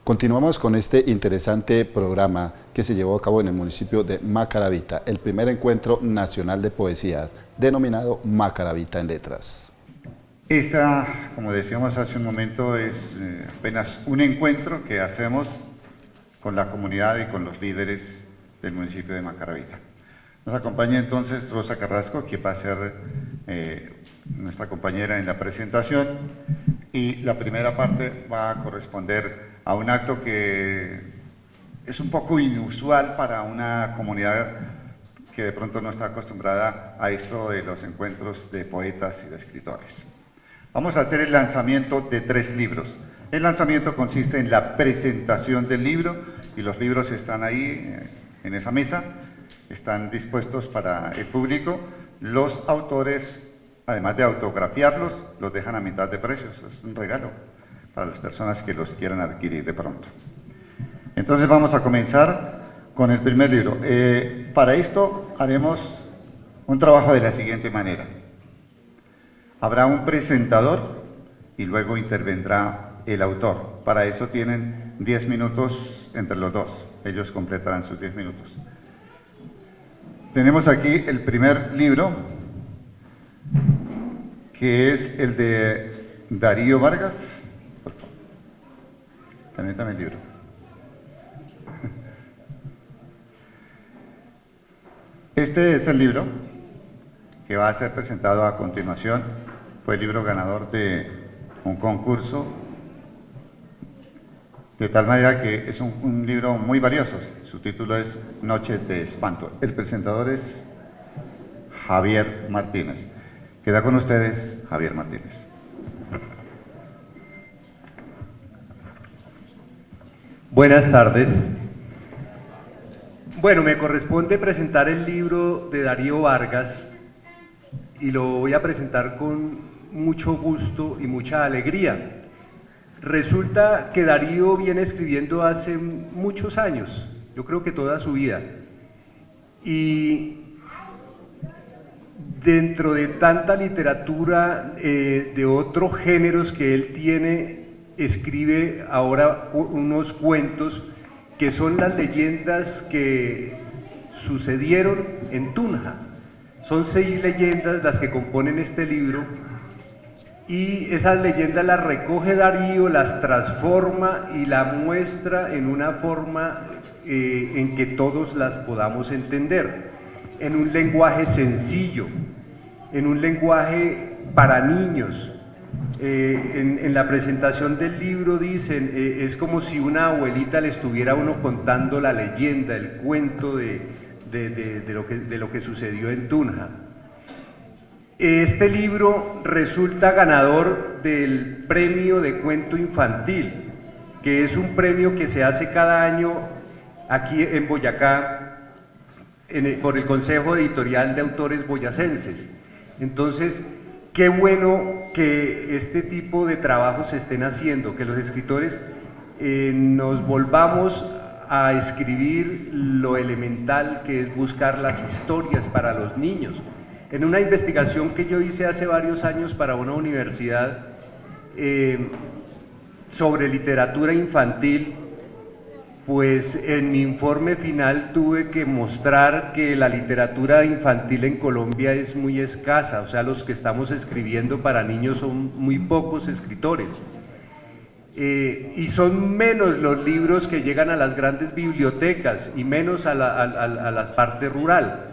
Continuamos con este interesante programa que se llevó a cabo en el municipio de Macaravita, el primer encuentro nacional de poesías, denominado Macaravita en Letras. Esta, como decíamos hace un momento, es apenas un encuentro que hacemos con la comunidad y con los líderes del municipio de Macaravita. Nos acompaña entonces Rosa Carrasco, que va a ser nuestra compañera en la presentación, y la primera parte va a corresponder a un acto que es un poco inusual para una comunidad que de pronto no está acostumbrada a esto de los encuentros de poetas y de escritores. Vamos a hacer el lanzamiento de 3 libros. El lanzamiento consiste en la presentación del libro, y los libros están ahí en esa mesa, están dispuestos para el público. Los autores, además de autografiarlos, los dejan a mitad de precio. Es un regalo para las personas que los quieran adquirir de pronto. Entonces vamos a comenzar con el primer libro. Para esto haremos un trabajo de la siguiente manera. Habrá un presentador y luego intervendrá el autor. Para eso tienen 10 minutos entre los dos. Ellos completarán sus 10 minutos. Tenemos aquí el primer libro, que es el de Darío Vargas. Por favor. Permítame el libro. Este es el libro que va a ser presentado a continuación. Fue el libro ganador de un concurso, de tal manera que es un libro muy valioso. Su título es Noches de Espanto. El presentador es Javier Martínez. Queda con ustedes Javier Martínez. Buenas tardes. Bueno, me corresponde presentar el libro de Darío Vargas y lo voy a presentar con mucho gusto y mucha alegría. Resulta que Darío viene escribiendo hace muchos años, yo creo que toda su vida, y dentro de tanta literatura de otros géneros que él tiene, escribe ahora unos cuentos que son las leyendas que sucedieron en Tunja. Son 6 leyendas las que componen este libro, y esas leyendas las recoge Darío, las transforma y la muestra en una forma en que todos las podamos entender, en un lenguaje sencillo, en un lenguaje para niños. En la presentación del libro dicen, es como si una abuelita le estuviera a uno contando la leyenda, el cuento de lo que sucedió en Tunja. Este libro resulta ganador del premio de cuento infantil, que es un premio que se hace cada año aquí en Boyacá por el Consejo Editorial de Autores Boyacenses. Entonces, qué bueno que este tipo de trabajos se estén haciendo, que los escritores nos volvamos a escribir lo elemental que es buscar las historias para los niños. En una investigación que yo hice hace varios años para una universidad sobre literatura infantil, pues en mi informe final tuve que mostrar que la literatura infantil en Colombia es muy escasa, o sea, los que estamos escribiendo para niños son muy pocos escritores. Y son menos los libros que llegan a las grandes bibliotecas y menos a la parte rural.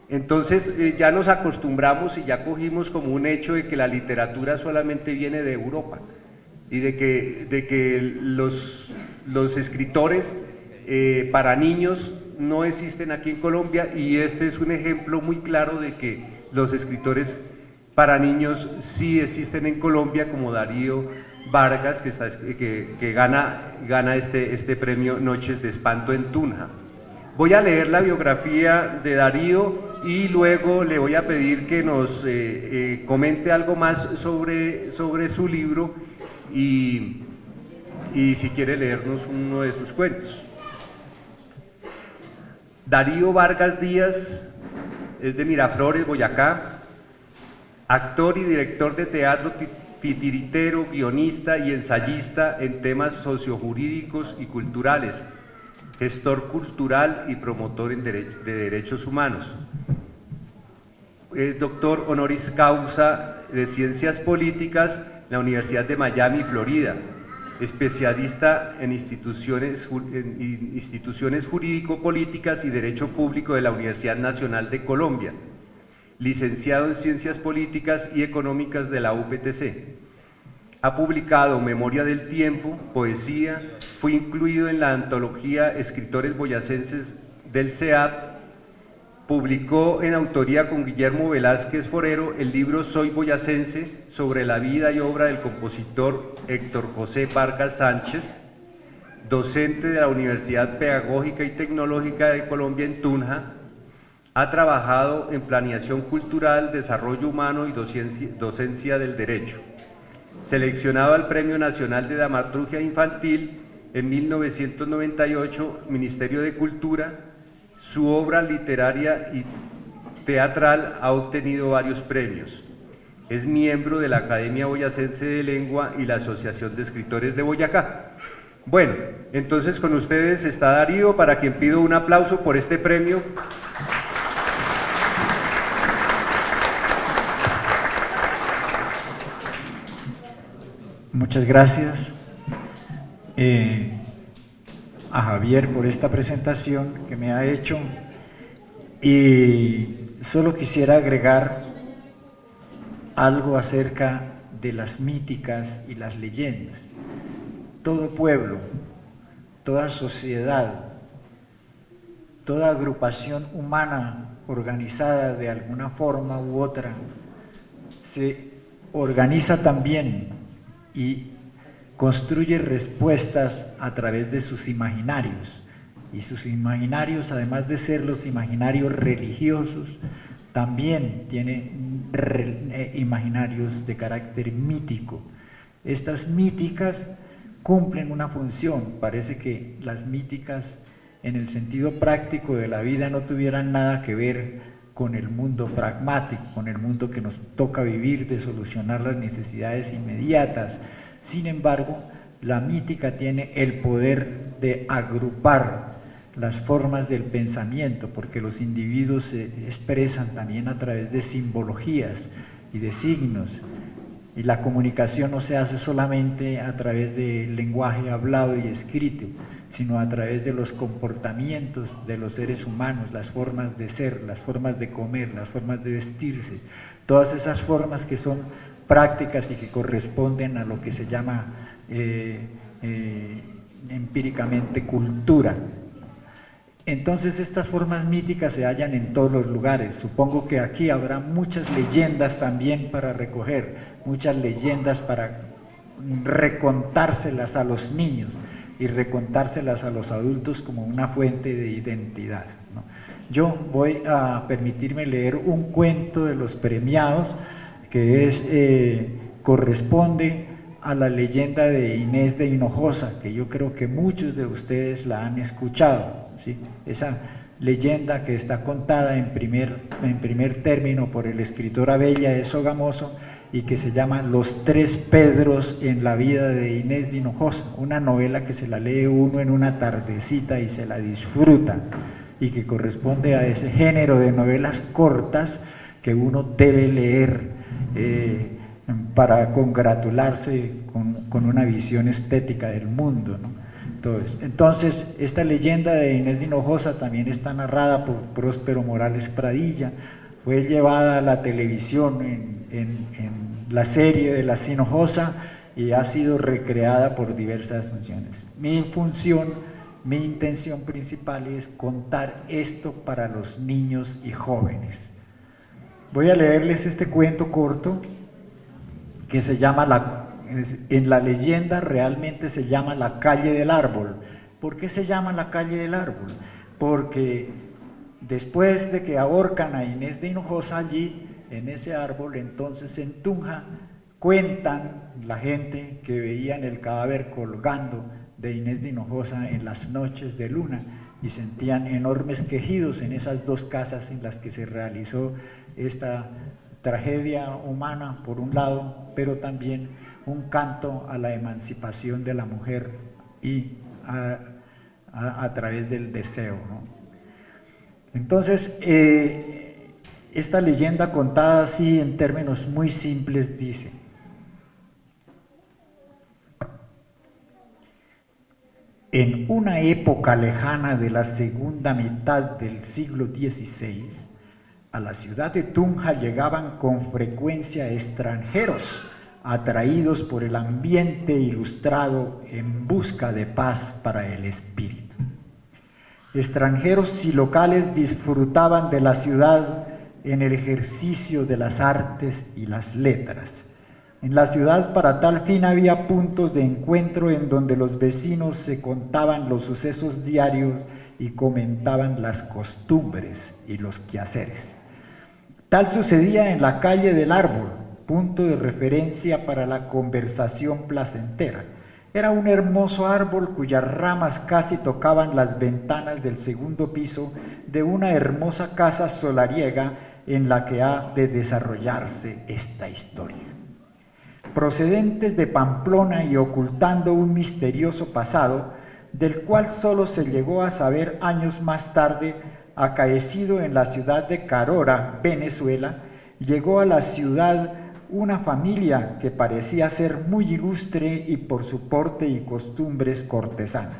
Entonces ya nos acostumbramos y ya cogimos como un hecho de que la literatura solamente viene de Europa y de que los escritores para niños no existen aquí en Colombia, y este es un ejemplo muy claro de que los escritores para niños sí existen en Colombia, como Darío Vargas, que gana este premio Noches de Espanto en Tunja. Voy a leer la biografía de Darío y luego le voy a pedir que nos comente algo más sobre su libro y si quiere leernos uno de sus cuentos. Darío Vargas Díaz es de Miraflores, Boyacá, actor y director de teatro titiritero, guionista y ensayista en temas sociojurídicos y culturales, gestor cultural y promotor de derechos humanos. Es doctor honoris causa de Ciencias Políticas en la Universidad de Miami, Florida, especialista en instituciones jurídico-políticas y Derecho Público de la Universidad Nacional de Colombia, licenciado en Ciencias Políticas y Económicas de la UPTC. Ha publicado Memoria del Tiempo, poesía, fue incluido en la antología Escritores Boyacenses del CEAP, publicó en autoría con Guillermo Velázquez Forero el libro Soy Boyacense, sobre la vida y obra del compositor Héctor José Vargas Sánchez, docente de la Universidad Pedagógica y Tecnológica de Colombia en Tunja. Ha trabajado en planeación cultural, desarrollo humano y docencia del derecho. Seleccionado al Premio Nacional de Dramaturgia Infantil en 1998, Ministerio de Cultura, su obra literaria y teatral ha obtenido varios premios. Es miembro de la Academia Boyacense de Lengua y la Asociación de Escritores de Boyacá. Bueno, entonces con ustedes está Darío, para quien pido un aplauso por este premio. Muchas gracias a Javier por esta presentación que me ha hecho, y solo quisiera agregar algo acerca de las míticas y las leyendas. Todo pueblo, toda sociedad, toda agrupación humana organizada de alguna forma u otra se organiza también y construye respuestas a través de sus imaginarios, y sus imaginarios, además de ser los imaginarios religiosos, también tienen imaginarios de carácter mítico. Estas míticas cumplen una función. Parece que las míticas en el sentido práctico de la vida no tuvieran nada que ver con el mundo pragmático, con el mundo que nos toca vivir, de solucionar las necesidades inmediatas. Sin embargo, la mítica tiene el poder de agrupar las formas del pensamiento, porque los individuos se expresan también a través de simbologías y de signos, y la comunicación no se hace solamente a través del lenguaje hablado y escrito, sino a través de los comportamientos de los seres humanos, las formas de ser, las formas de comer, las formas de vestirse, todas esas formas que son prácticas y que corresponden a lo que se llama empíricamente cultura. Entonces estas formas míticas se hallan en todos los lugares. Supongo que aquí habrá muchas leyendas también para recoger, muchas leyendas para recontárselas a los niños y recontárselas a los adultos como una fuente de identidad, ¿no? Yo voy a permitirme leer un cuento de los premiados que corresponde a la leyenda de Inés de Hinojosa, que yo creo que muchos de ustedes la han escuchado, ¿sí? Esa leyenda que está contada en primer término por el escritor Abella de Sogamoso y que se llama Los Tres Pedros en la vida de Inés de Hinojosa, una novela que se la lee uno en una tardecita y se la disfruta, y que corresponde a ese género de novelas cortas que uno debe leer para congratularse con una visión estética del mundo, ¿no? Entonces, esta leyenda de Inés de Hinojosa también está narrada por Próspero Morales Pradilla, fue llevada a la televisión en la serie de La Hinojosa y ha sido recreada por diversas funciones. Mi intención principal es contar esto para los niños y jóvenes. Voy a leerles este cuento corto que se llama en la leyenda realmente se llama La Calle del Árbol. ¿Por qué se llama La Calle del Árbol? Porque después de que ahorcan a Inés de Hinojosa allí, en ese árbol, entonces en Tunja, cuentan la gente que veían el cadáver colgando de Inés de Hinojosa en las noches de luna y sentían enormes quejidos en esas dos casas en las que se realizó esta tragedia humana por un lado, pero también un canto a la emancipación de la mujer y a través del deseo, ¿no? Entonces, esta leyenda contada así en términos muy simples dice: en una época lejana de la segunda mitad del siglo XVI, a la ciudad de Tunja llegaban con frecuencia extranjeros atraídos por el ambiente ilustrado en busca de paz para el espíritu. Extranjeros y locales disfrutaban de la ciudad en el ejercicio de las artes y las letras. En la ciudad para tal fin había puntos de encuentro en donde los vecinos se contaban los sucesos diarios y comentaban las costumbres y los quehaceres. Tal sucedía en la calle del Árbol, punto de referencia para la conversación placentera. Era un hermoso árbol cuyas ramas casi tocaban las ventanas del segundo piso de una hermosa casa solariega en la que ha de desarrollarse esta historia. Procedentes de Pamplona y ocultando un misterioso pasado, del cual solo se llegó a saber años más tarde, acaecido en la ciudad de Carora, Venezuela, llegó a la ciudad una familia que parecía ser muy ilustre y por su porte y costumbres cortesanas.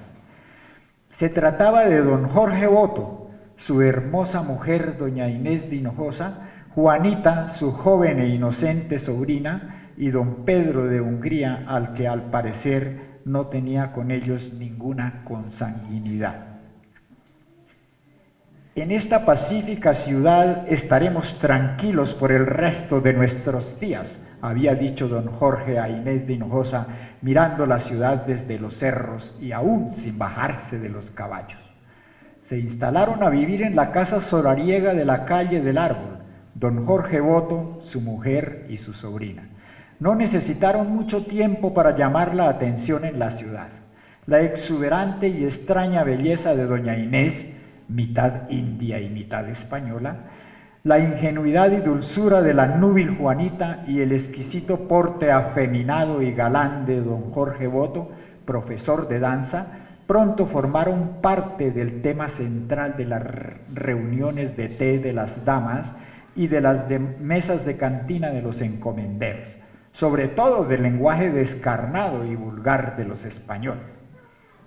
Se trataba de don Jorge Boto, su hermosa mujer doña Inés de Hinojosa, Juanita, su joven e inocente sobrina, y don Pedro de Hungría, al que al parecer no tenía con ellos ninguna consanguinidad. En esta pacífica ciudad estaremos tranquilos por el resto de nuestros días, había dicho don Jorge a Inés de Hinojosa, mirando la ciudad desde los cerros y aún sin bajarse de los caballos. Se instalaron a vivir en la casa solariega de la calle del Árbol, don Jorge Boto, su mujer y su sobrina. No necesitaron mucho tiempo para llamar la atención en la ciudad. La exuberante y extraña belleza de doña Inés, mitad india y mitad española, la ingenuidad y dulzura de la núbil Juanita y el exquisito porte afeminado y galán de don Jorge Boto, profesor de danza, pronto formaron parte del tema central de las reuniones de té de las damas y de las mesas de cantina de los encomenderos, sobre todo del lenguaje descarnado y vulgar de los españoles.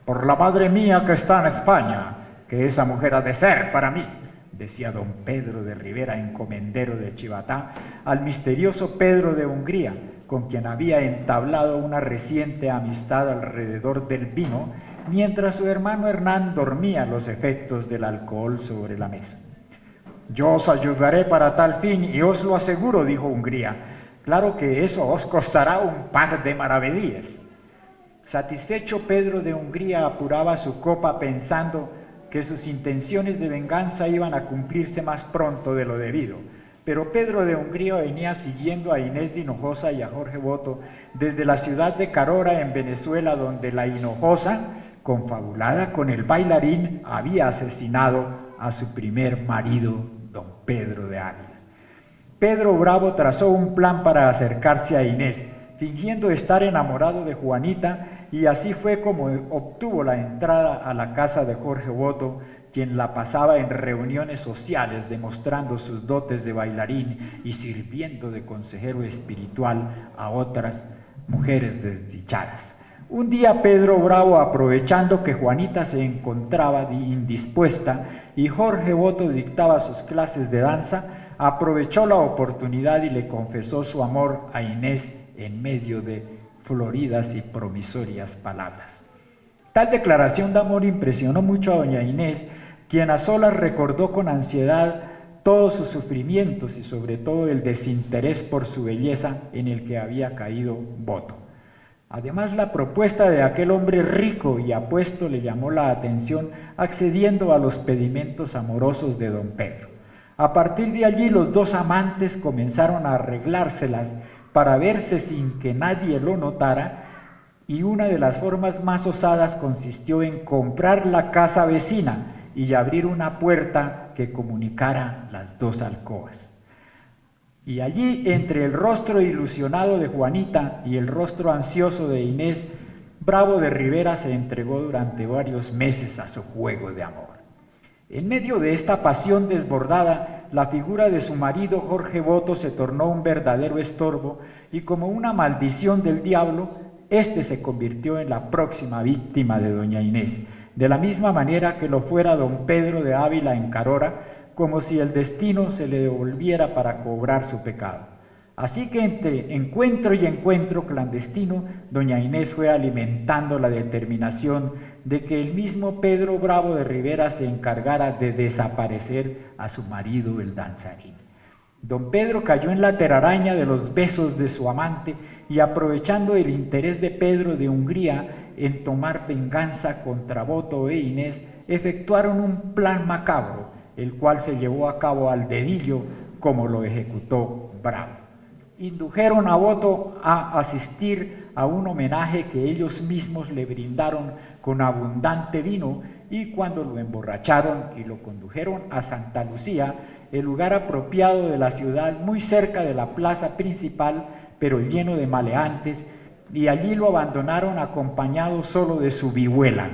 Por la madre mía que está en España, que esa mujer ha de ser para mí, decía don Pedro de Rivera, encomendero de Chivatá, al misterioso Pedro de Hungría, con quien había entablado una reciente amistad alrededor del vino, mientras su hermano Hernán dormía los efectos del alcohol sobre la mesa. Yo os ayudaré para tal fin y os lo aseguro, dijo Hungría. Claro que eso os costará un par de maravedíes. Satisfecho, Pedro de Hungría apuraba su copa pensando que sus intenciones de venganza iban a cumplirse más pronto de lo debido. Pero Pedro de Hungría venía siguiendo a Inés de Hinojosa y a Jorge Boto desde la ciudad de Carora, en Venezuela, donde la Hinojosa, confabulada con el bailarín, había asesinado a su primer marido, don Pedro de Ávila. Pedro Bravo trazó un plan para acercarse a Inés, fingiendo estar enamorado de Juanita, y así fue como obtuvo la entrada a la casa de Jorge Boto, quien la pasaba en reuniones sociales demostrando sus dotes de bailarín y sirviendo de consejero espiritual a otras mujeres desdichadas. Un día Pedro Bravo, aprovechando que Juanita se encontraba indispuesta y Jorge Boto dictaba sus clases de danza, aprovechó la oportunidad y le confesó su amor a Inés en medio de floridas y promisorias palabras. Tal declaración de amor impresionó mucho a doña Inés, quien a solas recordó con ansiedad todos sus sufrimientos y sobre todo el desinterés por su belleza en el que había caído Boto. Además, la propuesta de aquel hombre rico y apuesto le llamó la atención, accediendo a los pedimentos amorosos de don Pedro. A partir de allí, los dos amantes comenzaron a arreglárselas para verse sin que nadie lo notara, y una de las formas más osadas consistió en comprar la casa vecina y abrir una puerta que comunicara las dos alcobas. Y allí, entre el rostro ilusionado de Juanita y el rostro ansioso de Inés, Bravo de Rivera se entregó durante varios meses a su juego de amor. En medio de esta pasión desbordada, la figura de su marido Jorge Boto se tornó un verdadero estorbo y como una maldición del diablo, este se convirtió en la próxima víctima de doña Inés, de la misma manera que lo fuera don Pedro de Ávila en Carora, como si el destino se le devolviera para cobrar su pecado. Así que entre encuentro y encuentro clandestino, doña Inés fue alimentando la determinación de que el mismo Pedro Bravo de Rivera se encargara de desaparecer a su marido el danzarín. Don Pedro cayó en la telaraña de los besos de su amante y aprovechando el interés de Pedro de Hungría en tomar venganza contra Boto e Inés, efectuaron un plan macabro, el cual se llevó a cabo al dedillo como lo ejecutó Bravo. Indujeron a Boto a asistir a un homenaje que ellos mismos le brindaron con abundante vino y cuando lo emborracharon y lo condujeron a Santa Lucía, el lugar apropiado de la ciudad muy cerca de la plaza principal, pero lleno de maleantes, y allí lo abandonaron acompañado solo de su vihuela,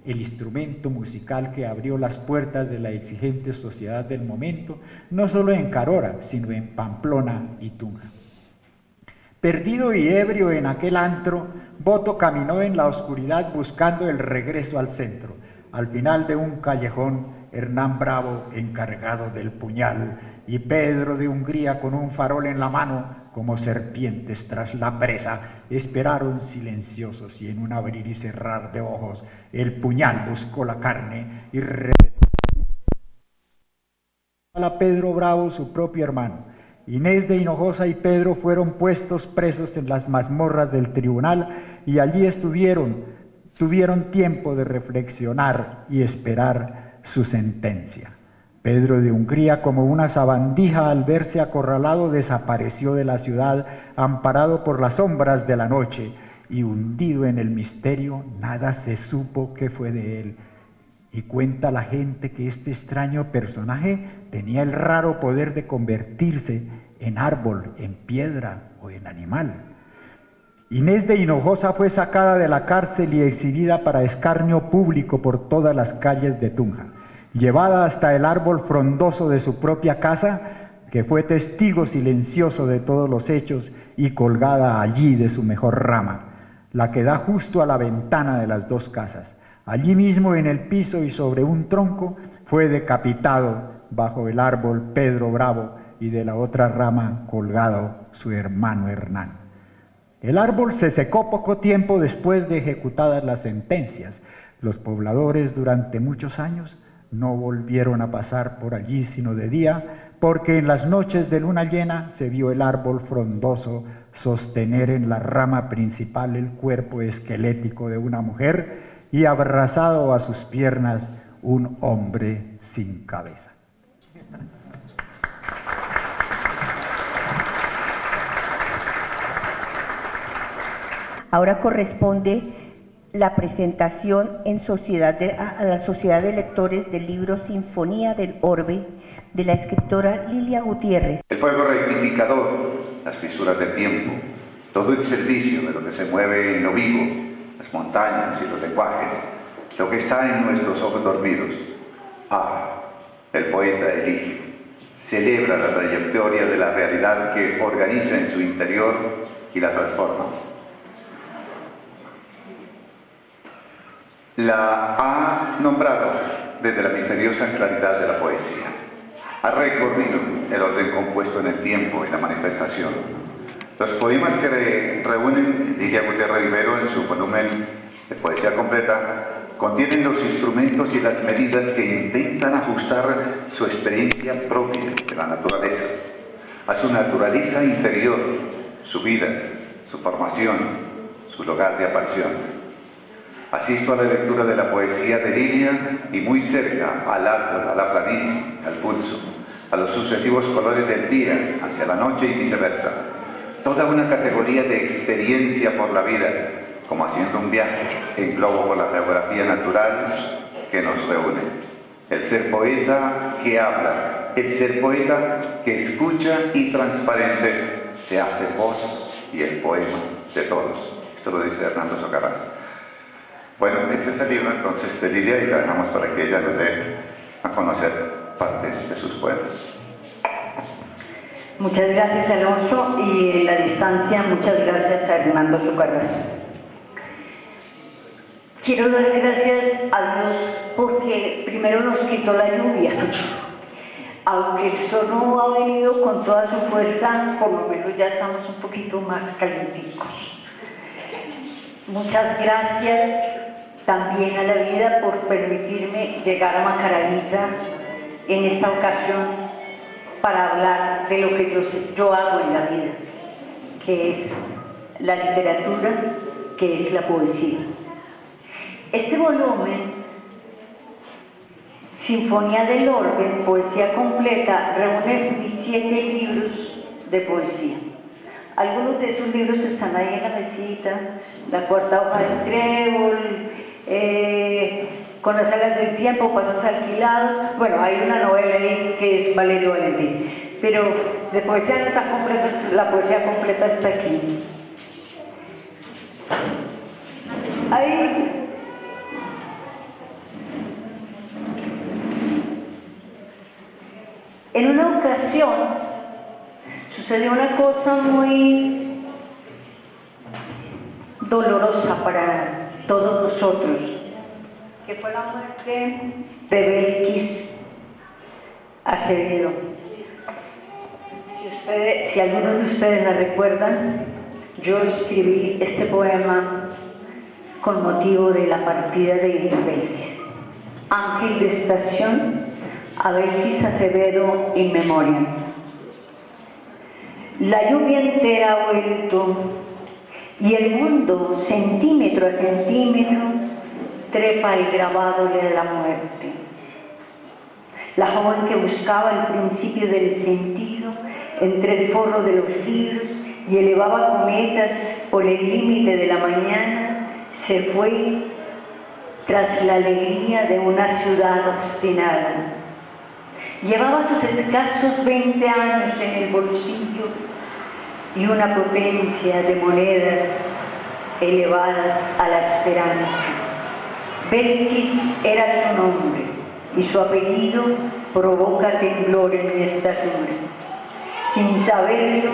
el instrumento musical que abrió las puertas de la exigente sociedad del momento, no solo en Carora, sino en Pamplona y Tunja. Perdido y ebrio en aquel antro, Boto caminó en la oscuridad buscando el regreso al centro. Al final de un callejón, Hernán Bravo, encargado del puñal, y Pedro de Hungría con un farol en la mano, como serpientes tras la presa, esperaron silenciosos y en un abrir y cerrar de ojos, el puñal buscó la carne y a Pedro Bravo, su propio hermano. Inés de Hinojosa y Pedro fueron puestos presos en las mazmorras del tribunal y allí tuvieron tiempo de reflexionar y esperar su sentencia. Pedro de Hungría, como una sabandija al verse acorralado, desapareció de la ciudad, amparado por las sombras de la noche, y hundido en el misterio, nada se supo qué fue de él. Y cuenta la gente que este extraño personaje tenía el raro poder de convertirse en árbol, en piedra o en animal. Inés de Hinojosa fue sacada de la cárcel y exhibida para escarnio público por todas las calles de Tunja, llevada hasta el árbol frondoso de su propia casa, que fue testigo silencioso de todos los hechos, y colgada allí de su mejor rama, la que da justo a la ventana de las dos casas. Allí mismo en el piso y sobre un tronco fue decapitado bajo el árbol Pedro Bravo y de la otra rama colgado su hermano Hernán. El árbol se secó poco tiempo después de ejecutadas las sentencias. Los pobladores durante muchos años no volvieron a pasar por allí sino de día, porque en las noches de luna llena se vio el árbol frondoso sostener en la rama principal el cuerpo esquelético de una mujer y abrazado a sus piernas un hombre sin cabeza. Ahora corresponde la presentación a la Sociedad de Lectores del libro Sinfonía del Orbe de la escritora Lilia Gutiérrez. El fuego rectificador, las fisuras del tiempo, todo el servicio de lo que se mueve en lo vivo, las montañas y los lenguajes, lo que está en nuestros ojos dormidos. El poeta Eligio celebra la trayectoria de la realidad que organiza en su interior y la transforma. La ha nombrado desde la misteriosa claridad de la poesía. Ha recorrido el orden compuesto en el tiempo y la manifestación. Los poemas que reúnen Lilia Gutiérrez Rivero en su volumen de poesía completa contienen los instrumentos y las medidas que intentan ajustar su experiencia propia de la naturaleza, a su naturaleza interior, su vida, su formación, su lugar de aparición. Asisto a la lectura de la poesía de Lilia y muy cerca al árbol, a la planicie, al pulso, a los sucesivos colores del día, hacia la noche y viceversa. Toda una categoría de experiencia por la vida, como haciendo un viaje en globo por la geografía natural que nos reúne. el ser poeta que habla, el ser poeta que escucha y transparente se hace voz y el poema de todos. Esto lo dice Hernando Socarrás. Bueno, este es el libro entonces de Lilia y la dejamos para que ella nos dé a conocer partes de sus poemas. Muchas gracias, Alonso, y en la distancia muchas gracias a Hernando Socarrás. Quiero dar gracias a Dios porque primero nos quitó la lluvia. Aunque el sol no ha venido con toda su fuerza, por lo menos ya estamos un poquito más calienticos. Muchas gracias también a la vida por permitirme llegar a Macaravita en esta ocasión para hablar de lo que yo hago en la vida, que es la literatura, que es la poesía. Este volumen, Sinfonía del Orbe, Poesía Completa, reúne 17 libros de poesía. Algunos de esos libros están ahí en la mesita, La cuarta hoja del trébol, Con las alas del tiempo, Pasos alquilados. Bueno, hay una novela ahí que es Valerio Valentín, pero de poesía no está completa, la poesía completa está aquí. En una ocasión sucedió una cosa muy dolorosa para todos nosotros, que fue la muerte de Belkis Acevedo. Si algunos de ustedes la recuerdan, yo escribí este poema con motivo de la partida de Belkis. Ángel de estación, a Belkis Acevedo in memoriam. La lluvia entera ha vuelto y el mundo, centímetro a centímetro, trepa el grabado de la muerte. La joven que buscaba el principio del sentido entre el forro de los libros y elevaba cometas por el límite de la mañana, se fue tras la alegría de una ciudad obstinada. Llevaba sus escasos 20 años en el bolsillo y una potencia de monedas elevadas a la esperanza. Belkis era su nombre y su apellido provoca temblor en mi estatura. Sin saberlo,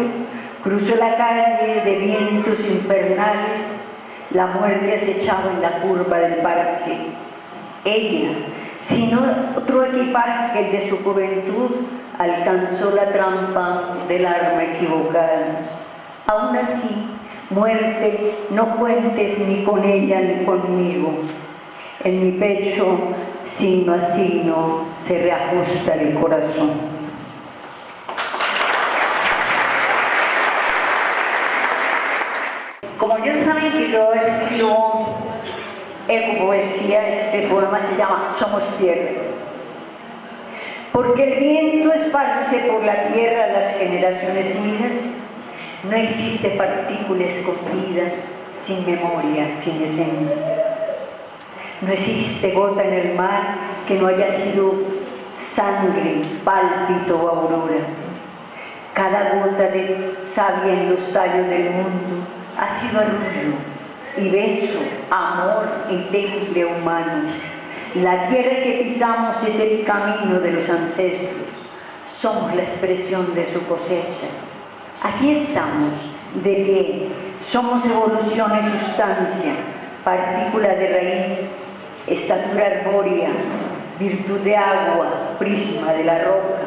cruzó la calle de vientos infernales, la muerte acechaba en la curva del parque. Ella, sin otro equipaje que el de su juventud, alcanzó la trampa del arma equivocada. Aún así, muerte, no cuentes ni con ella ni conmigo. En mi pecho, signo a signo, se reajusta el corazón. Como ya saben que yo escribo ecopoesía, este poema se llama Somos Tierra. Porque el viento esparce por la tierra las generaciones idas, no existe partícula escondida, sin memoria, sin esencia. No existe gota en el mar que no haya sido sangre, pálpito o aurora. Cada gota de savia en los tallos del mundo ha sido arrullo y beso, amor y temple humano. La tierra que pisamos es el camino de los ancestros. Somos la expresión de su cosecha. Aquí estamos, de pie. Somos evolución y sustancia, partícula de raíz, estatura arbórea, virtud de agua, prisma de la roca,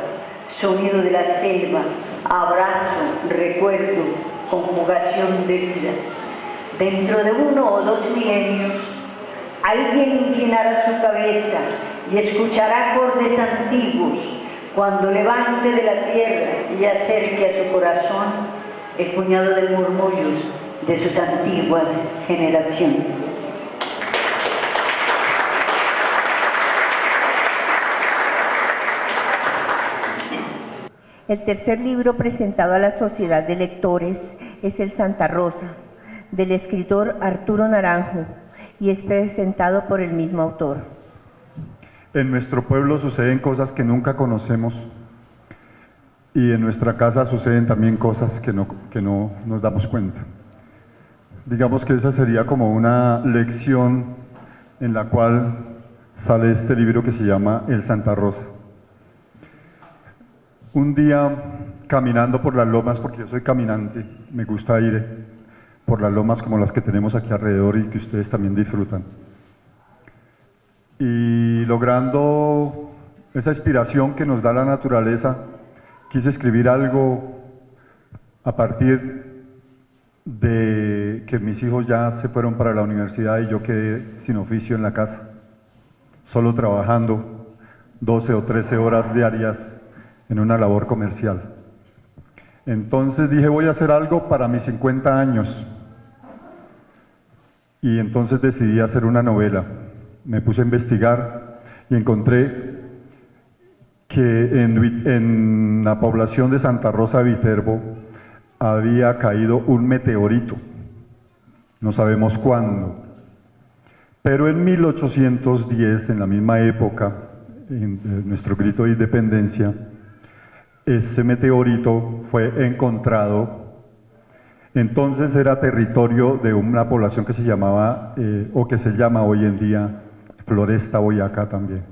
sonido de la selva, abrazo, recuerdo, conjugación de vida. Dentro de 1 o 2 milenios, alguien inclinará su cabeza y escuchará acordes antiguos cuando levante de la tierra y acerque a su corazón el puñado de murmullos de sus antiguas generaciones. El tercer libro presentado a la Sociedad de Lectores es el Santa Rosa, del escritor Arturo Naranjo, y es presentado por el mismo autor. En nuestro pueblo suceden cosas que nunca conocemos y en nuestra casa suceden también cosas que no nos damos cuenta. Digamos que esa sería como una lección en la cual sale este libro que se llama El Santa Rosa. Un día caminando por las lomas, porque yo soy caminante, me gusta ir por las lomas como las que tenemos aquí alrededor y que ustedes también disfrutan. Y logrando esa inspiración que nos da la naturaleza, quise escribir algo a partir de que mis hijos ya se fueron para la universidad y yo quedé sin oficio en la casa, solo trabajando 12 o 13 horas diarias en una labor comercial. Entonces dije, voy a hacer algo para mis 50 años. Y entonces decidí hacer una novela. Me puse a investigar y encontré que en la población de Santa Rosa de Viterbo había caído un meteorito. No sabemos cuándo. Pero en 1810, en la misma época, en nuestro grito de independencia, ese meteorito fue encontrado. Entonces era territorio de una población que se llamaba, o que se llama hoy en día, Floresta, Boyacá también.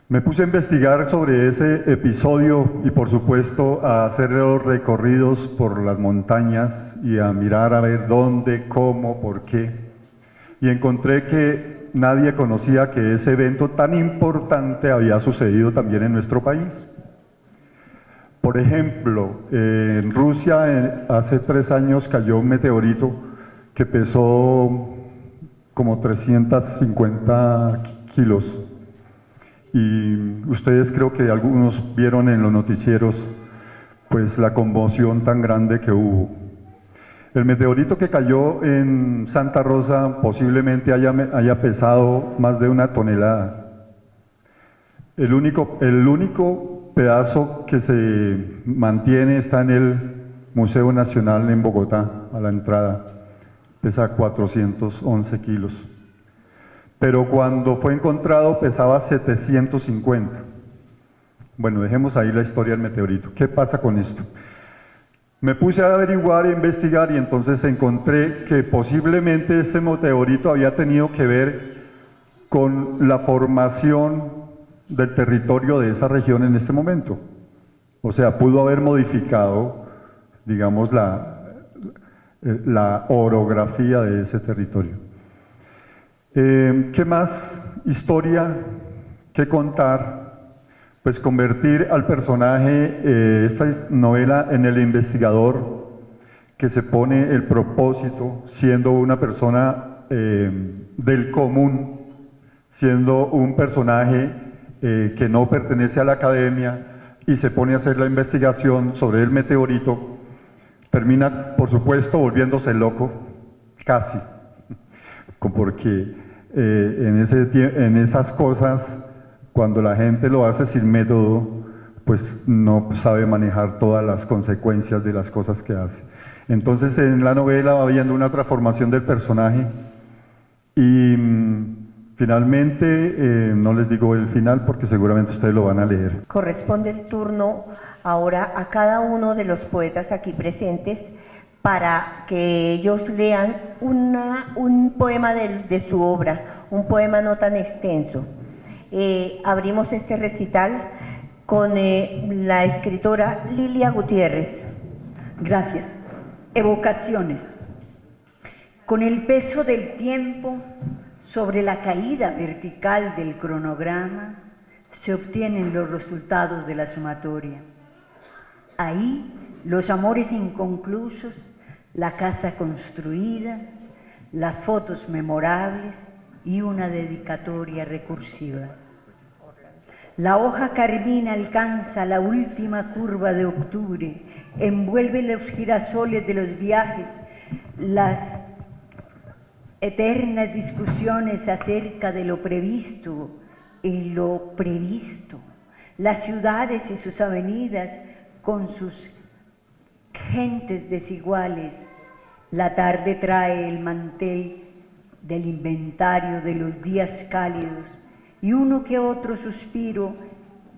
Me puse a investigar sobre ese episodio y por supuesto a hacer los recorridos por las montañas y a mirar a ver dónde, cómo, por qué. Y encontré que nadie conocía que ese evento tan importante había sucedido también en nuestro país. Por ejemplo, en Rusia hace 3 años cayó un meteorito que pesó como 350 kilos. Y ustedes creo que algunos vieron en los noticieros pues la conmoción tan grande que hubo. El meteorito que cayó en Santa Rosa posiblemente haya pesado más de 1 tonelada. El único pedazo que se mantiene está en el Museo Nacional en Bogotá, a la entrada. Pesa 411 kilos. Pero cuando fue encontrado pesaba 750. Bueno, dejemos ahí la historia del meteorito. ¿Qué pasa con esto? Me puse a averiguar e investigar y entonces encontré que posiblemente este meteorito había tenido que ver con la formación del territorio de esa región en este momento. O sea, pudo haber modificado, digamos, la orografía de ese territorio. ¿Qué más historia que contar? Pues convertir al personaje, esta novela, en el investigador que se pone el propósito, siendo una persona del común, siendo un personaje que no pertenece a la academia y se pone a hacer la investigación sobre el meteorito, termina, por supuesto, volviéndose loco, casi, porque en esas cosas, cuando la gente lo hace sin método, pues no sabe manejar todas las consecuencias de las cosas que hace. Entonces en la novela va viendo una transformación del personaje y finalmente, no les digo el final porque seguramente ustedes lo van a leer. Corresponde el turno ahora a cada uno de los poetas aquí presentes para que ellos lean un poema de su obra, un poema no tan extenso. Abrimos este recital con la escritora Lilia Gutiérrez. Gracias. Evocaciones. Con el peso del tiempo sobre la caída vertical del cronograma se obtienen los resultados de la sumatoria. Ahí los amores inconclusos, la casa construida, las fotos memorables y una dedicatoria recursiva. La hoja carmina alcanza la última curva de octubre, envuelve los girasoles de los viajes, las eternas discusiones acerca de lo previsto y lo previsto, las ciudades y sus avenidas con sus gentes desiguales. La tarde trae el mantel del inventario de los días cálidos y uno que otro suspiro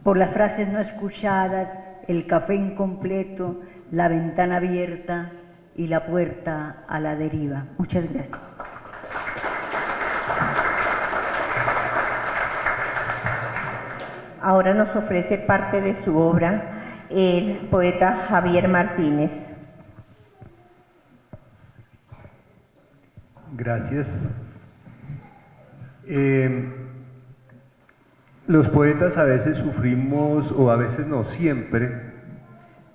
por las frases no escuchadas, el café incompleto, la ventana abierta y la puerta a la deriva. Muchas gracias. Ahora nos ofrece parte de su obra el poeta Javier Martínez. Gracias. Los poetas a veces sufrimos, o a veces no siempre,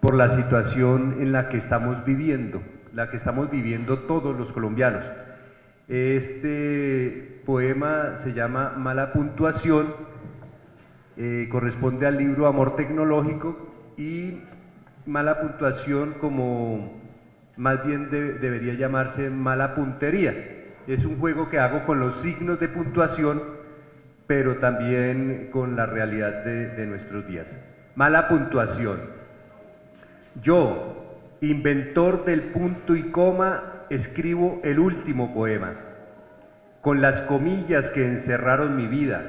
por la situación en la que estamos viviendo todos los colombianos. Este poema se llama Mala Puntuación, corresponde al libro Amor Tecnológico, y mala puntuación como más bien debería llamarse mala puntería. Es un juego que hago con los signos de puntuación, pero también con la realidad de nuestros días. Mala puntuación. Yo, inventor del punto y coma, escribo el último poema, con las comillas que encerraron mi vida,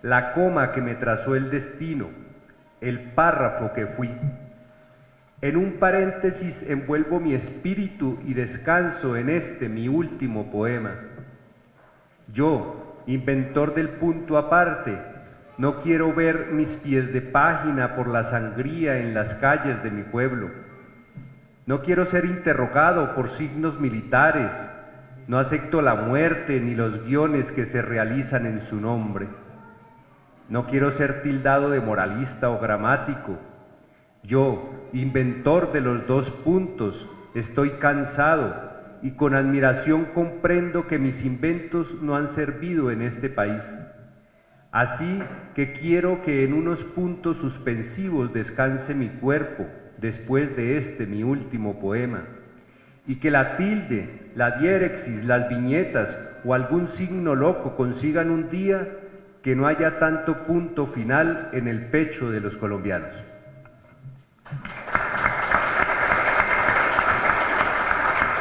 la coma que me trazó el destino, el párrafo que fui. En un paréntesis envuelvo mi espíritu y descanso en este mi último poema. Yo, inventor del punto aparte, no quiero ver mis pies de página por la sangría en las calles de mi pueblo. No quiero ser interrogado por signos militares, no acepto la muerte ni los guiones que se realizan en su nombre. No quiero ser tildado de moralista o gramático. Yo, inventor de los dos puntos, estoy cansado y con admiración comprendo que mis inventos no han servido en este país. Así que quiero que en unos puntos suspensivos descanse mi cuerpo después de este mi último poema, y que la tilde, la diéresis, las viñetas o algún signo loco consigan un día que no haya tanto punto final en el pecho de los colombianos.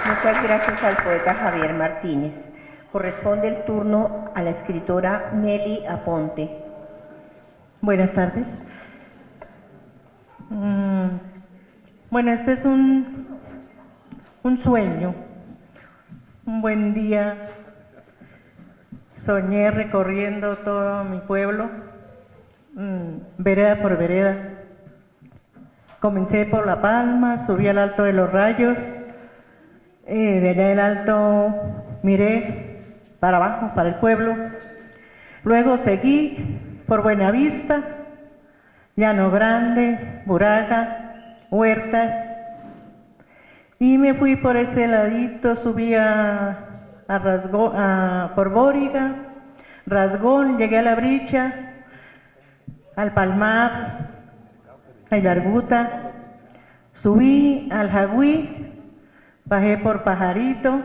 Muchas gracias al poeta Javier Martínez. Corresponde el turno a la escritora Nelly Aponte. Buenas tardes. Bueno, este es un sueño. Un buen día soñé recorriendo todo mi pueblo, vereda por vereda. Comencé por La Palma, subí al Alto de los Rayos, de allá del Alto miré para abajo, para el pueblo. Luego seguí por Buenavista, Llano Grande, Buraga, Huertas, y me fui por ese ladito, subí por Bóriga, Rasgón, llegué a La Bricha, al Palmar, a Ilarguta, subí al Jagüí, bajé por Pajarito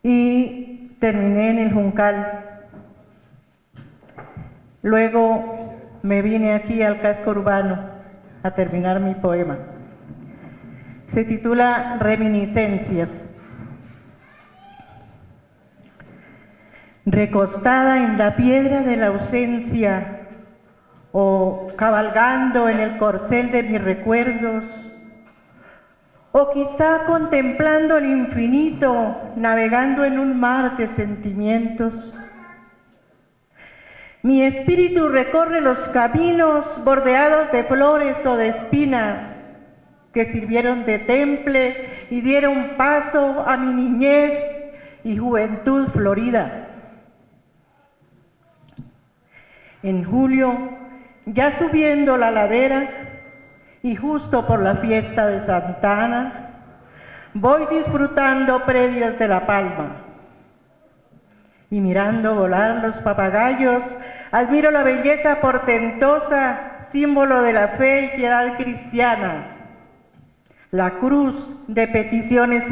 y terminé en el Juncal. Luego me vine aquí al casco urbano a terminar mi poema. Se titula Reminiscencias. Recostada en la piedra de la ausencia o cabalgando en el corcel de mis recuerdos, o quizá contemplando el infinito, navegando en un mar de sentimientos. Mi espíritu recorre los caminos bordeados de flores o de espinas que sirvieron de temple y dieron paso a mi niñez y juventud florida. En julio, ya subiendo la ladera y justo por la fiesta de Santa Ana, voy disfrutando predios de La Palma y mirando volar los papagayos, admiro la belleza portentosa, símbolo de la fe y piedad cristiana, la cruz de peticiones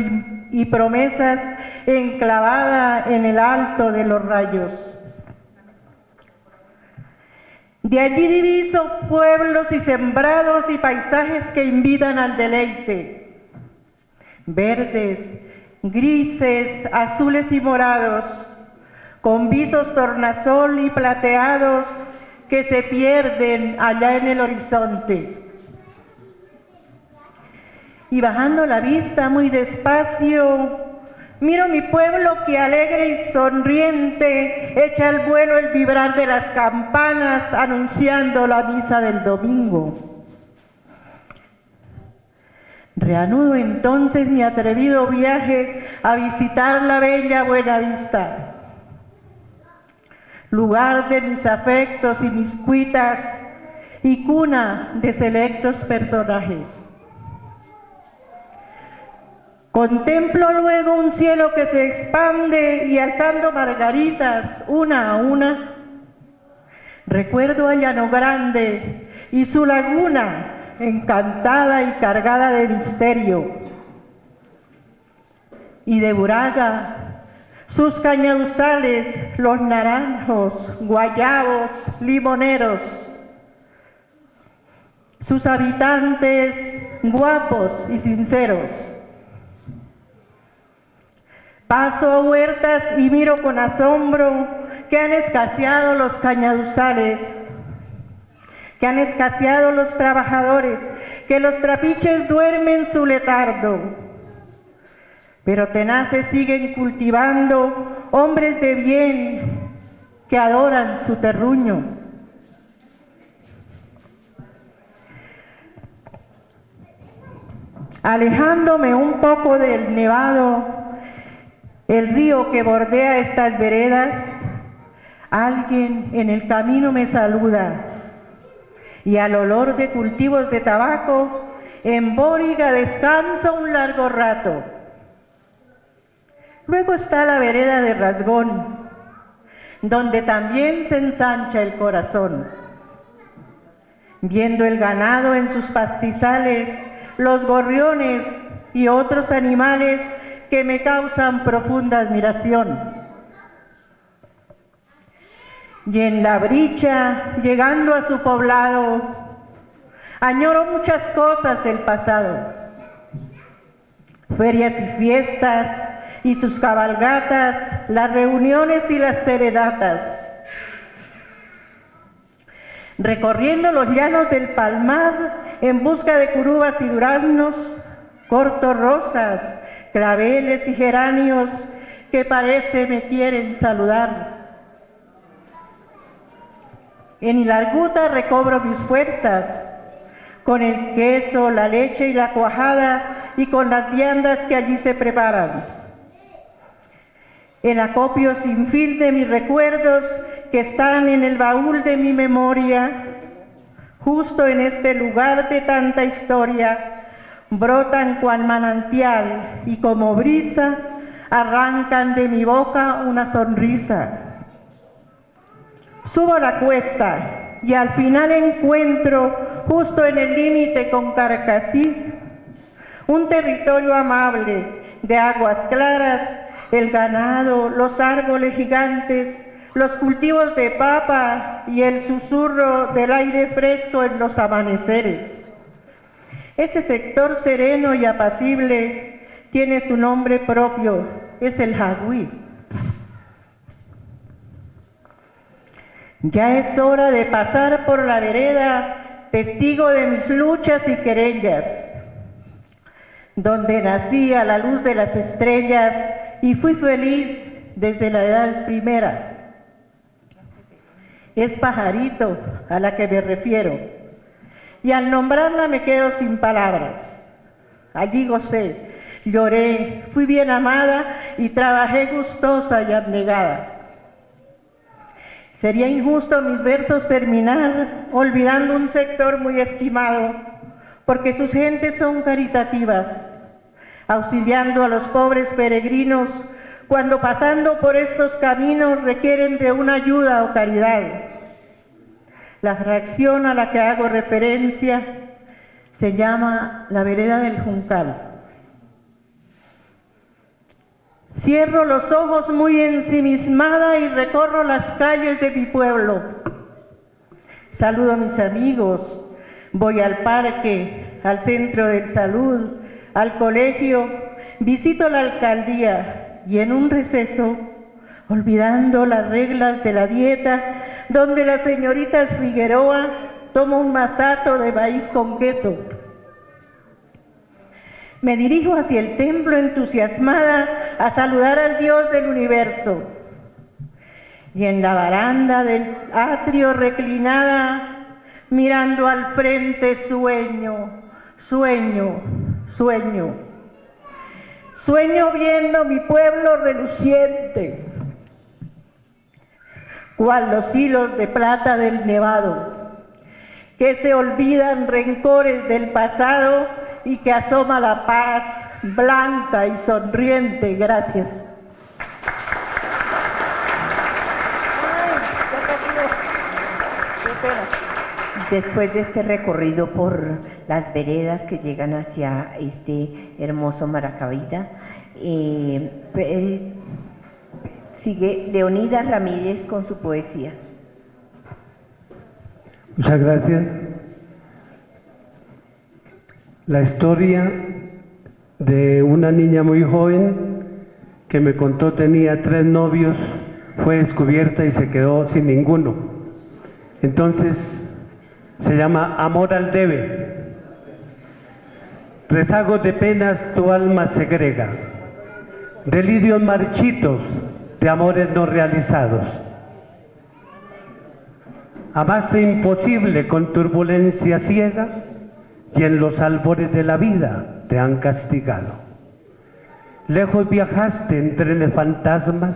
y promesas enclavada en el Alto de los Rayos. De allí diviso pueblos y sembrados y paisajes que invitan al deleite. Verdes, grises, azules y morados, con visos tornasol y plateados que se pierden allá en el horizonte. Y bajando la vista muy despacio, miro mi pueblo que alegre y sonriente echa al vuelo el vibrar de las campanas anunciando la misa del domingo. Reanudo entonces mi atrevido viaje a visitar la bella Buenavista, lugar de mis afectos y mis cuitas y cuna de selectos personajes. Contemplo luego un cielo que se expande y alzando margaritas una a una, recuerdo a Llano Grande y su laguna encantada y cargada de misterio, y de Buraga, sus cañaduzales, los naranjos, guayabos, limoneros, sus habitantes guapos y sinceros. Paso a huertas y miro con asombro que han escaseado los cañaduzales, que han escaseado los trabajadores, que los trapiches duermen su letardo, pero tenaces siguen cultivando hombres de bien que adoran su terruño. Alejándome un poco del nevado, el río que bordea estas veredas, alguien en el camino me saluda y al olor de cultivos de tabaco, en Bóriga descanso un largo rato. Luego está la vereda de Rasgón, donde también se ensancha el corazón. Viendo el ganado en sus pastizales, los gorriones y otros animales que me causan profunda admiración. Y en La Bricha, llegando a su poblado, añoro muchas cosas del pasado. Ferias y fiestas y sus cabalgatas, las reuniones y las serenatas. Recorriendo los llanos del Palmar en busca de curubas y duraznos, corto rosas, claveles y geranios que parece me quieren saludar. En Hilarguta recobro mis fuerzas, con el queso, la leche y la cuajada y con las viandas que allí se preparan. El acopio sin fin de mis recuerdos que están en el baúl de mi memoria, justo en este lugar de tanta historia, brotan cual manantial y como brisa arrancan de mi boca una sonrisa. Subo la cuesta y al final encuentro, justo en el límite con Carcassí, un territorio amable de aguas claras, el ganado, los árboles gigantes, los cultivos de papa y el susurro del aire fresco en los amaneceres. Ese sector sereno y apacible tiene su nombre propio, es el Jagüí. Ya es hora de pasar por la vereda, testigo de mis luchas y querellas, donde nací a la luz de las estrellas y fui feliz desde la edad primera. Es Pajarito a la que me refiero, y al nombrarla me quedo sin palabras. Allí gocé, lloré, fui bien amada y trabajé gustosa y abnegada. Sería injusto mis versos terminar olvidando un sector muy estimado, porque sus gentes son caritativas, auxiliando a los pobres peregrinos cuando pasando por estos caminos requieren de una ayuda o caridad. La fracción a la que hago referencia se llama la vereda del Juncal. Cierro los ojos muy ensimismada y recorro las calles de mi pueblo. Saludo a mis amigos, voy al parque, al centro de salud, al colegio, visito la alcaldía y en un receso olvidando las reglas de la dieta, donde la señorita Figueroa toma un masato de maíz con queso. Me dirijo hacia el templo entusiasmada a saludar al Dios del universo. Y en la baranda del atrio reclinada, mirando al frente, sueño, sueño, sueño. Sueño viendo mi pueblo reluciente, cual los hilos de plata del nevado, que se olvidan rencores del pasado y que asoma la paz blanca y sonriente. Gracias. Después de este recorrido por las veredas que llegan hacia este hermoso Maracabita, sigue Leonidas Ramírez con su poesía. Muchas gracias. La historia de una niña muy joven que me contó tenía 3 novios fue descubierta y se quedó sin ninguno. Entonces se llama Amor al debe. Rezagos de penas tu alma segrega, delirios marchitos de amores no realizados. Amaste imposible con turbulencia ciega y en los albores de la vida te han castigado. Lejos viajaste en trenes fantasmas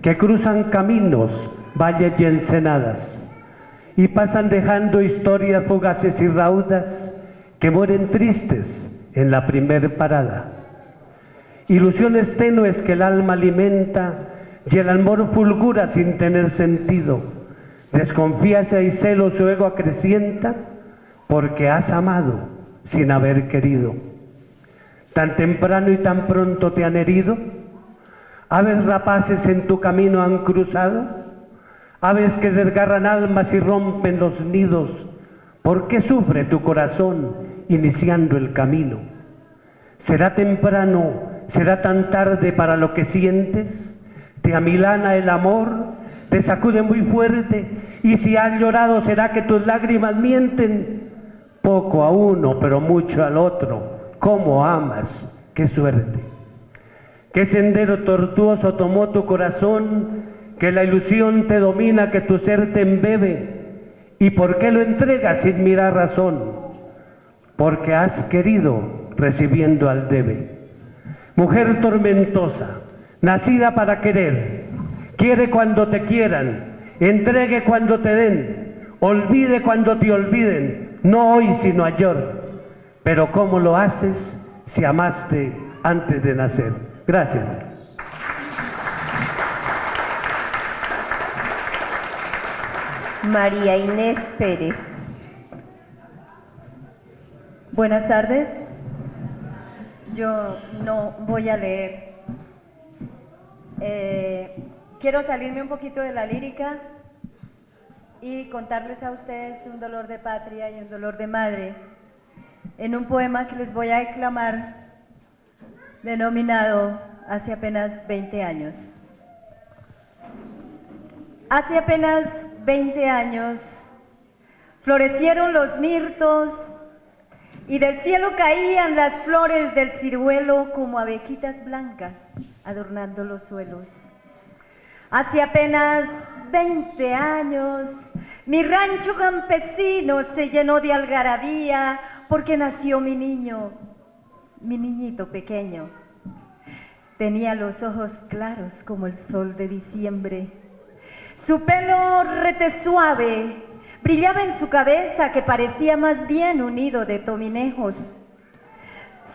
que cruzan caminos, valles y ensenadas y pasan dejando historias fugaces y raudas que mueren tristes en la primer parada. Ilusiones tenues que el alma alimenta y el amor fulgura sin tener sentido. Desconfianza y celos su ego acrecienta porque has amado sin haber querido. Tan temprano y tan pronto te han herido. Aves rapaces en tu camino han cruzado. Aves que desgarran almas y rompen los nidos. ¿Por qué sufre tu corazón iniciando el camino? ¿Será temprano, será tan tarde para lo que sientes? ¿Te amilana el amor? ¿Te sacude muy fuerte? Y si has llorado, ¿será que tus lágrimas mienten? Poco a uno, pero mucho al otro. ¿Cómo amas? ¡Qué suerte! ¿Qué sendero tortuoso tomó tu corazón? Que la ilusión te domina, que tu ser te embebe. ¿Y por qué lo entregas sin mirar razón? Porque has querido recibiendo al debe. Mujer tormentosa, nacida para querer, quiere cuando te quieran, entregue cuando te den, olvide cuando te olviden, no hoy sino ayer. Pero ¿cómo lo haces si amaste antes de nacer? Gracias. María Inés Pérez. Buenas tardes. Yo no voy a leer. Quiero salirme un poquito de la lírica y contarles a ustedes un dolor de patria y un dolor de madre en un poema que les voy a declamar, denominado Hace apenas 20 años. Hace apenas 20 años florecieron los mirtos y del cielo caían las flores del ciruelo como abejitas blancas adornando los suelos. Hace apenas 20 años mi rancho campesino se llenó de algarabía porque nació mi niño, mi niñito pequeño. Tenía los ojos claros como el sol de diciembre. Su pelo rete suave brillaba en su cabeza que parecía más bien un nido de tominejos.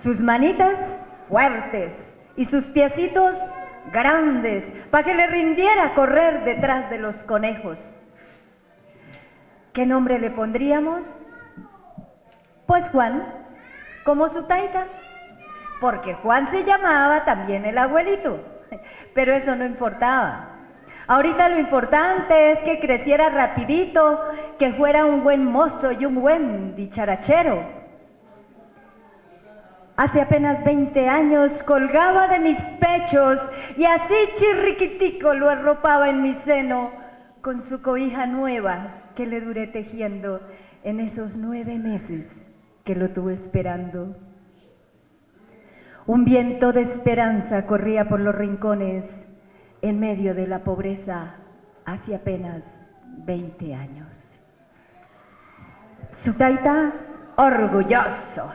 Sus manitas fuertes y sus piecitos grandes para que le rindiera correr detrás de los conejos. ¿Qué nombre le pondríamos? Pues Juan, como su taita, porque Juan se llamaba también el abuelito, pero eso no importaba. Ahorita lo importante es que creciera rapidito, que fuera un buen mozo y un buen dicharachero. Hace apenas 20 años colgaba de mis pechos y así chirriquitico lo arropaba en mi seno con su cobija nueva que le duré tejiendo en esos 9 meses que lo tuve esperando. Un viento de esperanza corría por los rincones en medio de la pobreza hace apenas 20 años. Su taita, orgulloso,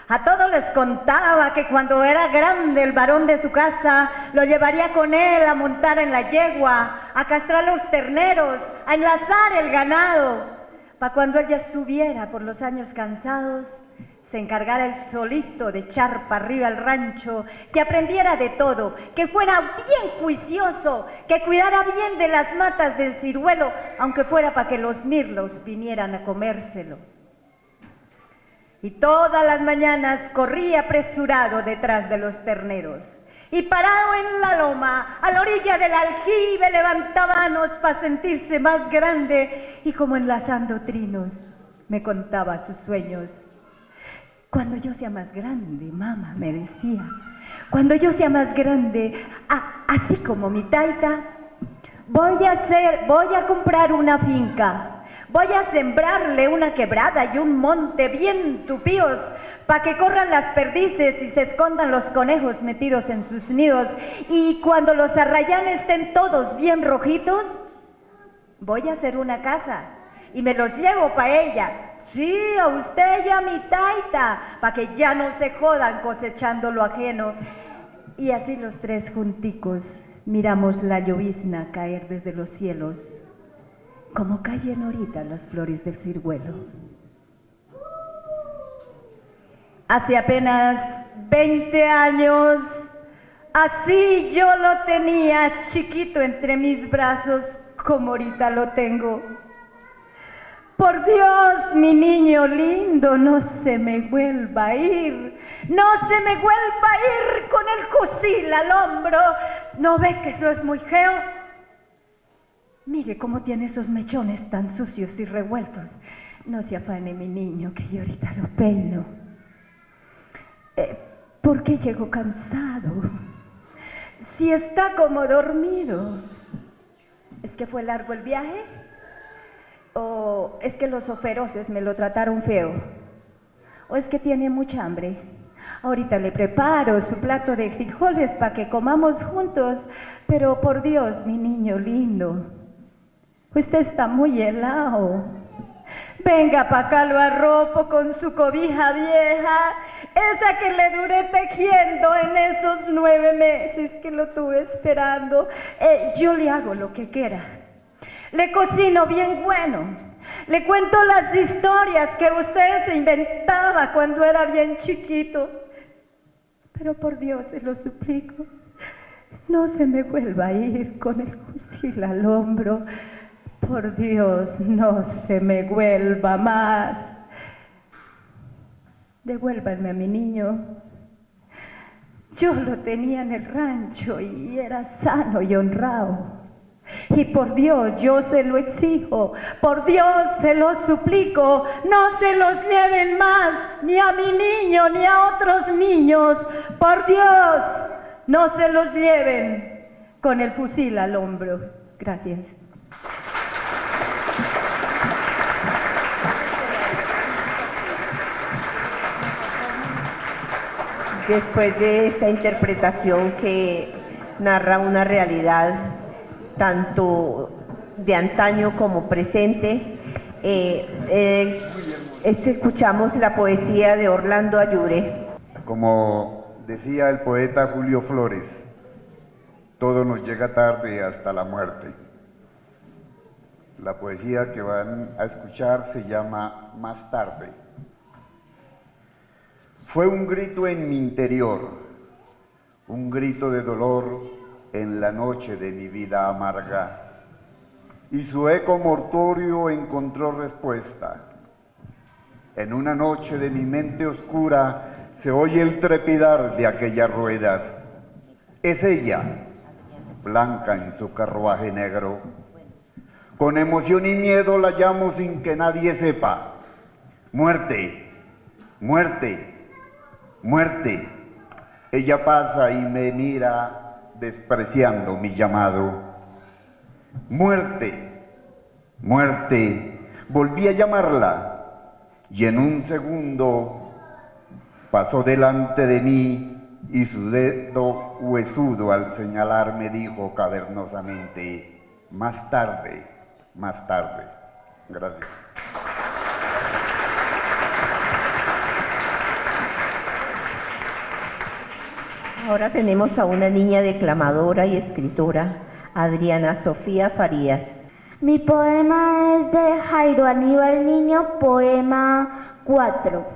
a todos les contaba que cuando era grande el varón de su casa lo llevaría con él a montar en la yegua, a castrar los terneros, a enlazar el ganado, para cuando ella estuviera por los años cansados, se encargara él solito de echar para arriba el rancho, que aprendiera de todo, que fuera bien juicioso, que cuidara bien de las matas del ciruelo, aunque fuera para que los mirlos vinieran a comérselo. Y todas las mañanas corría apresurado detrás de los terneros. Y parado en la loma, a la orilla del aljibe, levantaba manos para sentirse más grande. Y como enlazando trinos, me contaba sus sueños. Cuando yo sea más grande, mamá, me decía, cuando yo sea más grande, así como mi taita, voy a comprar una finca. Voy a sembrarle una quebrada y un monte bien tupíos para que corran las perdices y se escondan los conejos metidos en sus nidos. Y cuando los arrayanes estén todos bien rojitos, voy a hacer una casa y me los llevo para ella. Sí, a usted y a mi taita, para que ya no se jodan cosechando lo ajeno. Y así los 3 junticos miramos la llovizna caer desde los cielos, como caen ahorita las flores del ciruelo. Hace apenas 20 años, así yo lo tenía chiquito entre mis brazos, como ahorita lo tengo. Por Dios, mi niño lindo, no se me vuelva a ir, no se me vuelva a ir con el fusil al hombro. ¿No ve que eso es muy feo? Mire cómo tiene esos mechones tan sucios y revueltos. No se afane, mi niño, que yo ahorita lo peino. ¿Por qué llegó cansado? Si está como dormido. ¿Es que fue largo el viaje? ¿O es que los oferoces me lo trataron feo? ¿O es que tiene mucha hambre? Ahorita le preparo su plato de frijoles para que comamos juntos. Pero por Dios, mi niño lindo, usted está muy helado. Venga para acá, lo arropo con su cobija vieja, esa que le duré tejiendo en esos 9 meses que lo tuve esperando. Yo le hago lo que quiera. Le cocino bien bueno. Le cuento las historias que usted se inventaba cuando era bien chiquito. Pero por Dios, se lo suplico, no se me vuelva a ir con el fusil al hombro. Por Dios, no se me vuelva más. Devuélvanme a mi niño. Yo lo tenía en el rancho y era sano y honrado. Y por Dios, yo se lo exijo, por Dios se lo suplico, no se los lleven más, ni a mi niño, ni a otros niños. Por Dios, no se los lleven con el fusil al hombro. Gracias. Después de esta interpretación que narra una realidad tanto de antaño como presente, escuchamos la poesía de Orlando Ayure. Como decía el poeta Julio Flores, todo nos llega tarde hasta la muerte. La poesía que van a escuchar se llama Más tarde. Fue un grito en mi interior, un grito de dolor en la noche de mi vida amarga, y su eco mortuorio encontró respuesta. En una noche de mi mente oscura se oye el trepidar de aquellas ruedas. Es ella, blanca en su carruaje negro. Con emoción y miedo la llamo sin que nadie sepa. Muerte, muerte, Muerte. Ella pasa y me mira despreciando mi llamado. Muerte. Muerte. Volví a llamarla y en un segundo pasó delante de mí y su dedo huesudo al señalarme dijo cavernosamente, más tarde, más tarde. Gracias. Ahora tenemos a una niña declamadora y escritora, Adriana Sofía Farías. Mi poema es de Jairo Aníbal Niño, poema 4.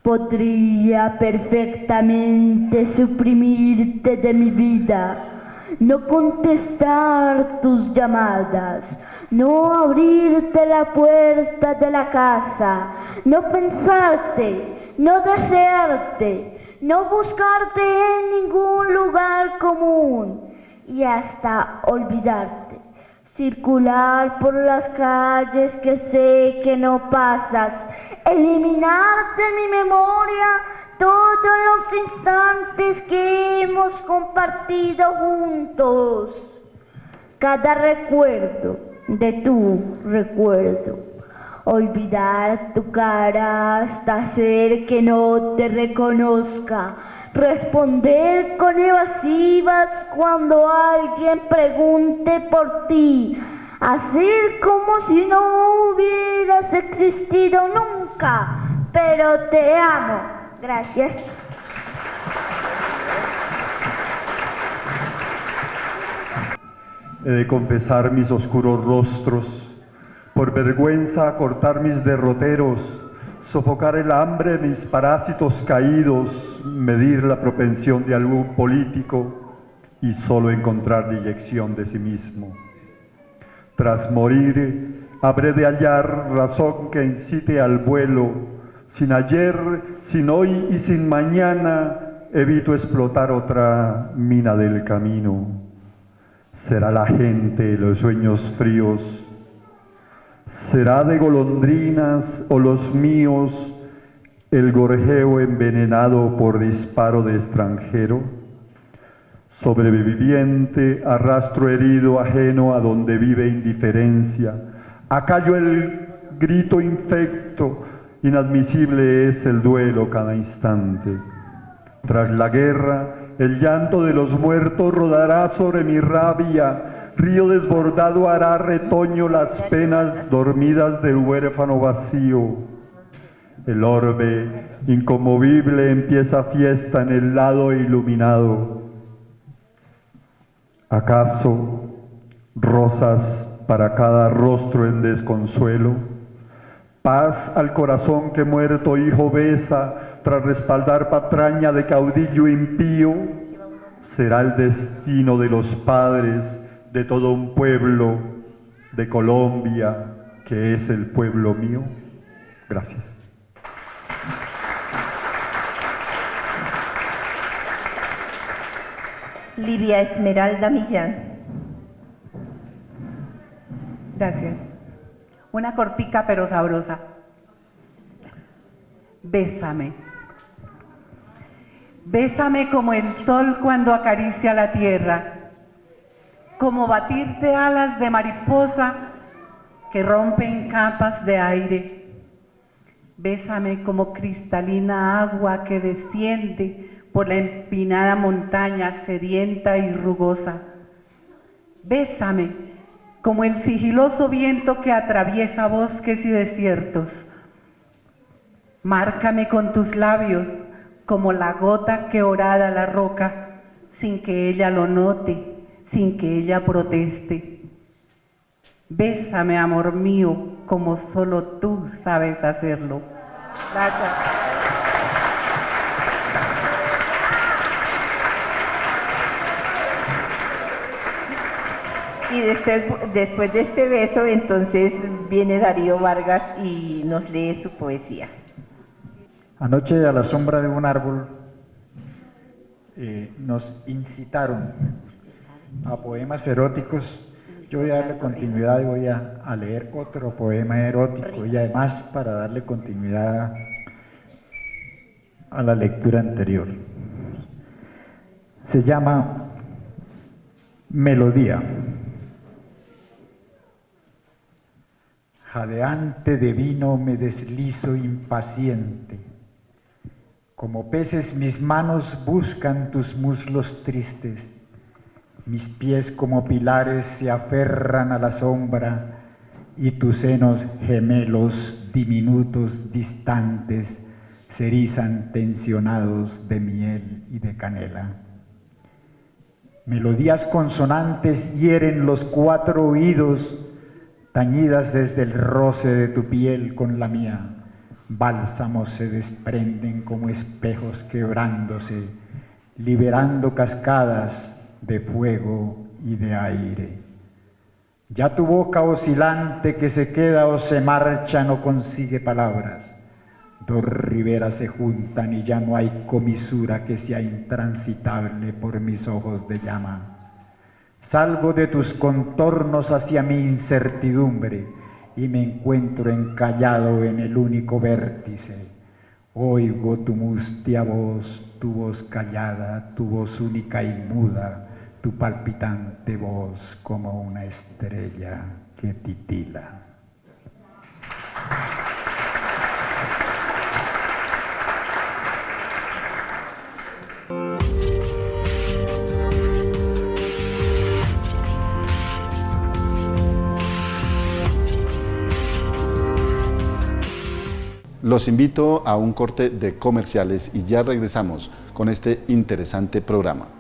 Podría perfectamente suprimirte de mi vida, no contestar tus llamadas, no abrirte la puerta de la casa, no pensarte, no desearte, no buscarte en ningún lugar común y hasta olvidarte. Circular por las calles que sé que no pasas, eliminar de mi memoria todos los instantes que hemos compartido juntos. Cada recuerdo de tu recuerdo. Olvidar tu cara hasta hacer que no te reconozca. Responder con evasivas cuando alguien pregunte por ti. Hacer como si no hubieras existido nunca. Pero te amo. Gracias. He de confesar mis oscuros rostros, por vergüenza cortar mis derroteros, sofocar el hambre de mis parásitos caídos, medir la propensión de algún político y solo encontrar dirección de sí mismo. Tras morir, habré de hallar razón que incite al vuelo. Sin ayer, sin hoy y sin mañana, evito explotar otra mina del camino. Será la gente los sueños fríos. Será de golondrinas o los míos el gorjeo envenenado por disparo de extranjero. Sobreviviente, arrastro herido ajeno a donde vive indiferencia. Acallo el grito infecto, inadmisible es el duelo cada instante. Tras la guerra, el llanto de los muertos rodará sobre mi rabia, río desbordado hará retoño las penas dormidas del huérfano vacío. El orbe inconmovible empieza fiesta en el lado iluminado. ¿Acaso rosas para cada rostro en desconsuelo? Paz al corazón que muerto hijo besa tras respaldar patraña de caudillo impío. Será el destino de los padres de todo un pueblo de Colombia que es el pueblo mío. Gracias. Lidia Esmeralda Millán. Gracias. Una cortica pero sabrosa. Bésame. Bésame como el sol cuando acaricia la tierra, como batirte alas de mariposa que rompen capas de aire. Bésame como cristalina agua que desciende por la empinada montaña sedienta y rugosa. Bésame como el sigiloso viento que atraviesa bosques y desiertos. Márcame con tus labios como la gota que horada la roca, sin que ella lo note, sin que ella proteste. Bésame, amor mío, como solo tú sabes hacerlo. Gracias. Y después de este beso, entonces viene Darío Vargas y nos lee su poesía. Anoche a la sombra de un árbol nos incitaron a poemas eróticos. Yo voy a darle continuidad y voy a leer otro poema erótico y además para darle continuidad a la lectura anterior. Se llama Melodía. Jadeante de vino me deslizo impaciente. Como peces mis manos buscan tus muslos tristes. Mis pies como pilares se aferran a la sombra y tus senos gemelos diminutos distantes se erizan tensionados de miel y de canela. Melodías consonantes hieren los 4 oídos, tañidas desde el roce de tu piel con la mía. Bálsamos se desprenden como espejos quebrándose, liberando cascadas de fuego y de aire. Ya tu boca oscilante que se queda o se marcha no consigue palabras. 2 riberas se juntan y ya no hay comisura que sea intransitable por mis ojos de llama. Salgo de tus contornos hacia mi incertidumbre y me encuentro encallado en el único vértice. Oigo tu mustia voz, tu voz callada, tu voz única y muda, tu palpitante voz como una estrella que titila. Los invito a un corte de comerciales y ya regresamos con este interesante programa.